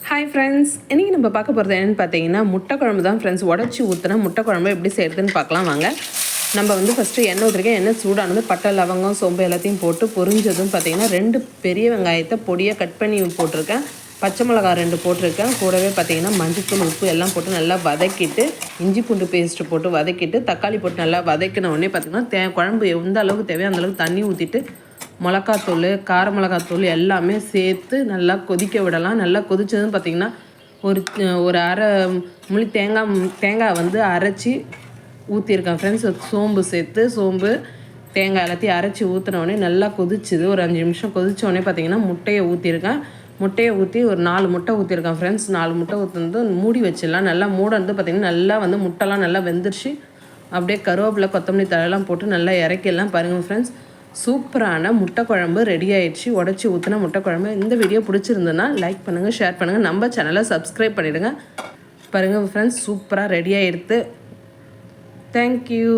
Hi friends, இன்றைக்கி நம்ம பார்க்க போகிறது என்னென்னு பார்த்தீங்கன்னா முட்டை குழம்பு தான் ஃப்ரெண்ட்ஸ். உடச்சி ஊற்றினா முட்டை குழம்பு எப்படி செய்கிறதுன்னு பார்க்கலாம் வாங்க. நம்ம ஃபஸ்ட்டு எண்ணெய் ஊற்றிருக்கேன். எண்ணெய் சூடானது பட்டை லவங்கம் சோம்பு எல்லாத்தையும் போட்டு பொரிஞ்சதும் பார்த்தீங்கன்னா 2 பெரிய வெங்காயத்தை பொடியாக கட் பண்ணி போட்டிருக்கேன். பச்சை மிளகா 2 போட்டிருக்கேன். கூடவே பார்த்தீங்கன்னா மஞ்சத்தூள் உப்பு எல்லாம் போட்டு நல்லா வதக்கிட்டு இஞ்சி பூண்டு பேஸ்ட்டு போட்டு வதக்கிட்டு தக்காளி போட்டு நல்லா வதக்கின உடனே பார்த்திங்கன்னா குழம்பு எந்த அளவுக்கு தேவையோ அந்தளவுக்கு தண்ணி ஊற்றிட்டு மிளகாத்தூள் கார மிளகாத்தூள் எல்லாமே சேர்த்து நல்லா கொதிக்க விடலாம். நல்லா கொதித்ததுன்னு பார்த்திங்கன்னா ஒரு அரை முழி தேங்காய் அரைச்சி ஊற்றிருக்கேன் ஃப்ரெண்ட்ஸ். சோம்பு சேர்த்து சோம்பு தேங்காய் எல்லாத்தையும் அரைச்சி ஊற்றினோடனே நல்லா கொதிச்சுது. ஒரு 5 நிமிஷம் கொதித்தோடனே பார்த்திங்கன்னா முட்டையை ஊற்றிருக்கேன். முட்டையை ஊற்றி ஒரு 4 முட்டை ஊற்றிருக்கேன் ஃப்ரெண்ட்ஸ். 4 முட்டை ஊற்றுனது மூடி வச்சிடலாம். நல்லா பார்த்திங்கன்னா நல்லா முட்டைலாம் நல்லா வெந்துருச்சு. அப்படியே கருவேப்பிலை கொத்தமல்லி தழையெல்லாம் போட்டு நல்லா இறக்கிடலாம். பாருங்கள் ஃப்ரெண்ட்ஸ், சூப்பரான முட்டை குழம்பு ரெடி ஆகிடுச்சு. உடச்சி ஊற்றின முட்டை குழம்பு. இந்த வீடியோ பிடிச்சிருந்ததுன்னா லைக் பண்ணுங்கள், ஷேர் பண்ணுங்கள், நம்ம சேனலை சப்ஸ்கிரைப் பண்ணிவிடுங்க. பாருங்கள் ஃப்ரெண்ட்ஸ், சூப்பராக ரெடி ஆகிடுது. தேங்க்யூ.